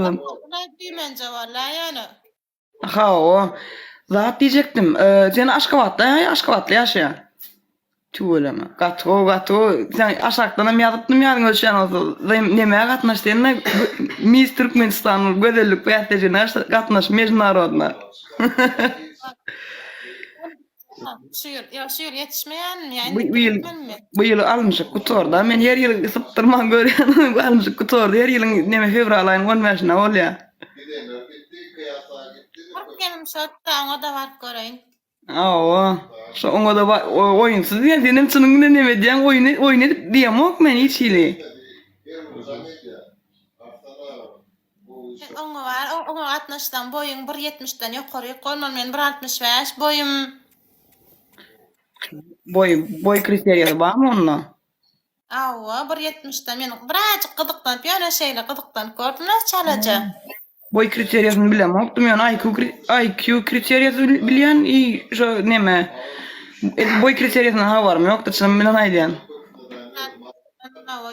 Ne düymence vallahi yani. Ha o. Zat diyecektim. Sen Aşgabat'ta yaşayan. Tüyleme. Gatı. Sen aşaktan hem yazıptım yarın ölçen olsa. Nemeye katnaştığında Miss Türkmenistan'ın gözellik beyahtecine katnaşmış narodna. Şu yıl yetişmeyen mi? Yani Bu yıl gitmem mi? bu yıl almışık kutorda. Men her yıl sıptırman görüyorum. Almışık kutorda. Her yılın neme fevral ayın 15'ine ol ya. Bak gelin şotta ona da var göreyim. Aa, şu ona da oyunsuz ya. Benim çınımda neme diyen oyunu diyem ok men hiç hili. Onu var. Onu 60'dan boyun 1.70'den yukarı koyman men 1.65 boyum. Boy kriteriyası var mı onunla? Awa 1.70'den men birazcık gıdıktan piyano şeyle gıdıktan gördüm çalacağım. Boy kriteriyasını bilemem. Oktum yani IQ kriteriyası bilen iyi şu neme. Boy kriteriyasından ha var mı? Yok da çınım bilen aydiyan. Awa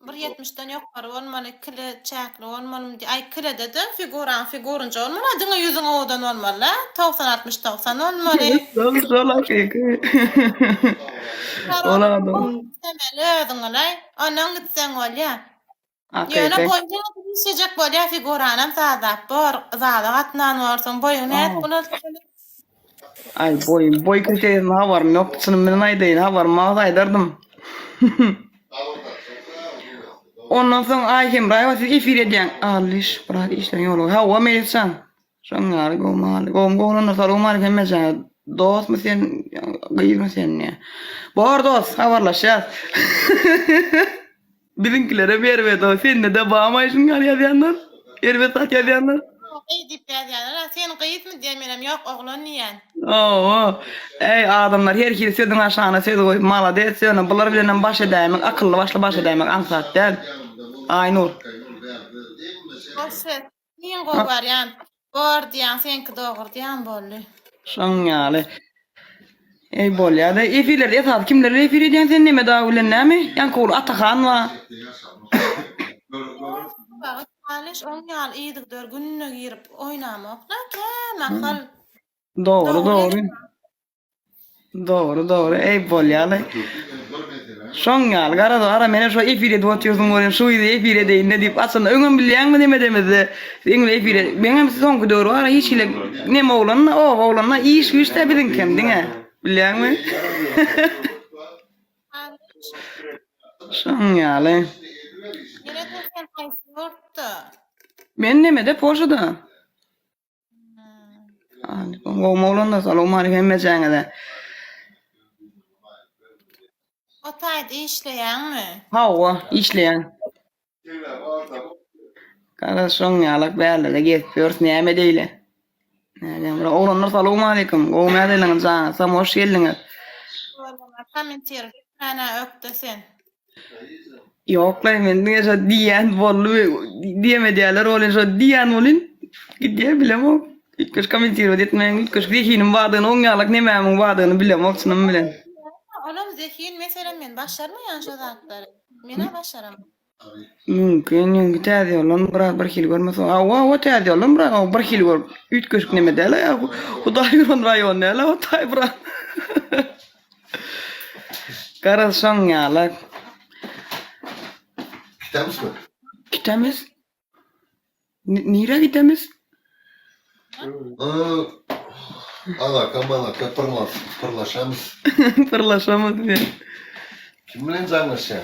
1.70'den yukarı olmalı, kile çaklı olmalı. Ay kile dedim, figurunca olmalı. Adına yüzün oğudan olmalı. 90-60-90 olmalı. Sola ki. Ola adam. Temeli ödün olay. Ondan gitsen ol ya. Akay. Yana boyun düşecek böyle figuranam sağda. Zada katnan varsın boyun et bunu. Ay boy kriteriyasından ha var mı? Yok da çınım bilen aydiyan ha var mı? Ağız aydardım. Ondan sonra aykim rayva siz ifir edyen. Alış, bırak işten yolu. Ha o melitsan. Şangar gomgonun salomar kemecen. Dost mu sen? Gıyız mı sen ne? Bor dost, havarlaşacağız. Bizimkilere bir erbe dost. Sen de bağıma işin gel yazyanlar. Erbe sat yazyanlar. Ey dip yazyanlar. Sen kıyıt mı diyemiyorum. Yok oğlun niyen? Oo. Ey adamlar her kiri söydün aşağına söydü koy. Mala de söydün. Bunlar bilen baş edeymek. Akıllı başlı baş edeymek. Ansat değil. Aynur. Boşver. Niyen var yan? Bor diyen senki doğur diyen bollu. Şangalı. Ey bol ya da efirler esas kimler efir ediyen sen neme daha ulen ne mi? Yan kol Atakan var. Bak alış on yal iyidik dör gününe girip oynamak da kemakal. Doğru. Ey bol ya da. Şangalı gara da ara mene şu efir edip atıyorsun oraya şu idi efir edeyim ne deyip aslında öngün bilen mi demedi. Engle efir edip. Benim son doğru ara hiç ile neme oğlanla iyi iş güçte bilin kendine. Bilen mi? Şangalı. Yine de sen kayısı yurttu. Men nemede Porsche'da. Oğlan da salom harif emmecene de. O taydı işleyen mi? Hava işleyen. Kardeşim yalak berle geçiyoruz neme değil. Oğlanlar salom aleyküm. O medelin sana sam hoş geldiniz. Komentir. Ana öktü sen. Yok lan men de diyen bollu diyemediler olin so diyen olin. Gidiyor bilemem. İlk kış komentir etmeyen ilk kış dihinin varlığını on yalak nememin varlığını bilemem. Sınım bilen. Oğlum zekiyin mesela men başarmayan şu zatları. Mene başaram. Mümkün tedi olan bırak bir kilo görmez. O tedi olan bırak bir kilo gör. Üç kışk ne medela ya. O da yürün rayon ne la o tay bırak. Karışan ya la. Gitemiz mi? Gitemiz. Nire gitemiz? Alaka pırlaşamız. Pırlaşamız diye. Kim bilen zanlaşan?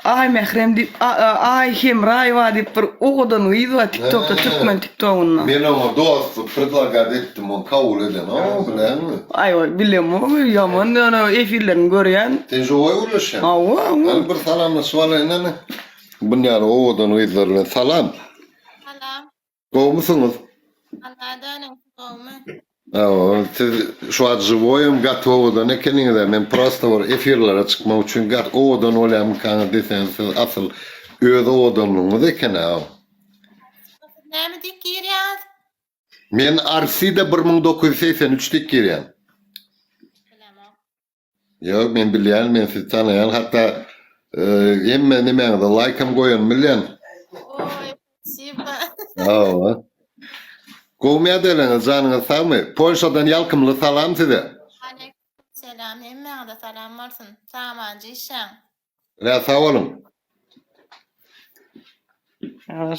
Ay mehrem dip ay hem rayva dip bir oğdan uydu TikTok'ta Türkmen TikTok'undan. Ben ama dost predlagat ettim on kabul eden ama bilen mi? Ay bilem yaman ana efirlerini görüyen. Tecrübe ulaşan. Ava. Bir salamla sualayın ne? Bunlar oğdan uydularına salam. Salam. Kovmusunuz? Allah'dan kovma. Siz şu an живоем готовы ne kendinize men просто var efirlere çıkma için gat odan olam kan deseniz asıl öz odanlığınız eken ha. Ne mi dikir ya? Men Arsida 1983'te girem. Bilemem. Yok men bilýän men sizi tanıyan hatta emme nimeňde like'ım goýan bilýän. Oy, siba. Awa. Gowmaya deleniz canınız sağmy? Polşadan ýalkymly salam size. Aleykümselam. Hemmeňe de salam bolsun. Samancı işeň. Sağ olun.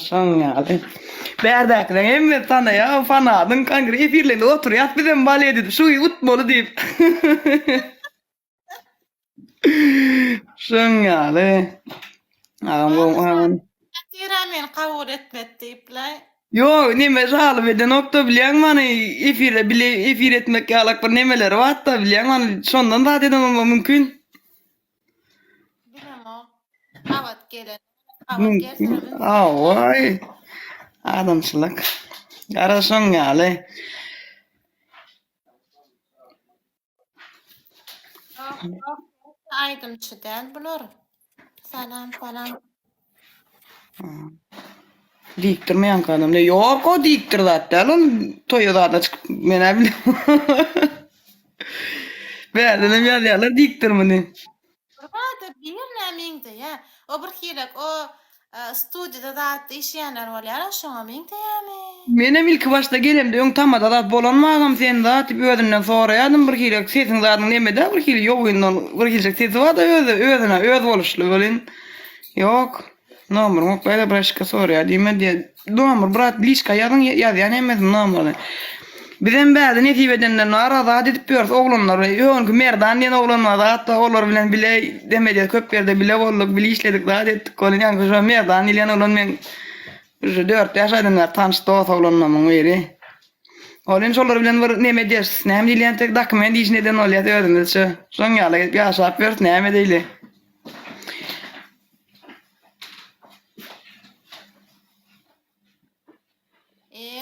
Şoň ýaly. Bärdäkiler hemme sana ya fanadyň kaňra efirlerinde oturýat bizem bal edip şu utmaly diýip. Şoň ýaly. Agam Men kabul etmedi diýipler. yo neme jaly bede nokta bilýän many efir etmek ýalak bir nemeler watda bilýän many şondan da edemem mümkin. Bilem o. Avat gelen. Avat gelsin. Away. Adamçylyk. Garaşoň ýaly. Aydymçydan bular. Salam. Diktirmeýän kadam. Ýok, o diktir zat däl, ol toýda da çykyp mene bilem. Bärdinem ýalylar diktirmeni. Burada bir nämeňde ya. O bir hilek o studiýada zat işleýänler bolýar, şoňa meňde ýa-me. Menem ilki başda gelemde öň tamada da bolanmagam sen da tip özünden soraýadym bir hilek sesiň zadyň nemede bir hil ýogyndan bir hilek sesi var da özüne öz boluşly bolen. Ýok. Nomer mok böyle başka soruya diýme diýe. Nomer brat liçka ýazyň ýazýan emes nomer. Bizem bäde netibeden narazat edip ýörs oglanlar. Ýöňkü merdan ýene oglanlar hatda olar bilen bile demedi köp berde bile bolduk bile işledik da etdik. Kolin ýa-ni şu merdan ýene olan men 4 ýaşadanlar tanışdy oglanmamyň beri. Olin şolar bilen bir neme ders, näme diýlen tek dokument işneden olýar öýdüňiz şu. Şoň ýaly ýaşap ýörs näme diýle.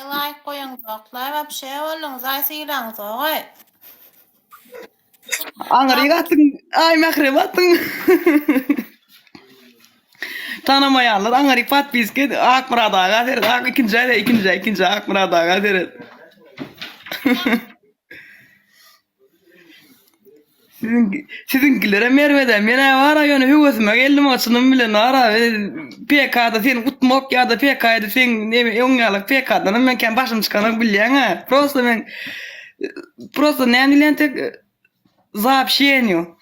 Like koyun doklar ve bir şey olun. Zaysiyle soğay. Aňyry gatdyň, ay mahrebatdyň. Tanamaýanlar aňyry patpiske Akmuradaga der, ikinji Akmuradaga der. Sizinkilere merweden mene wara ýöne hüwesime geldim açynym bilen wara PK'da sen utmok ýa-da PK'da sen neme öňýalyk PK'dan men ken başym çykany bilýän. Просто näme diýlen tek zaapşenýo.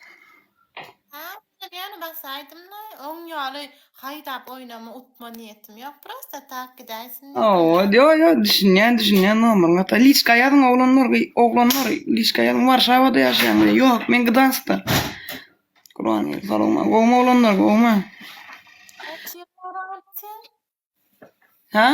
Yani basaydım da on ýaly haýdap oynama utma niýetim ýok. Prosta tak gidersin. Yo, düşünýän nomer. Ata liçka ýazyň oglanlar, liçka ýazyň Warşawada ýaşaýan. Ýok, men Gdanskda. Kur'an ýazalma. Gowma oglanlar, gowma. Ha?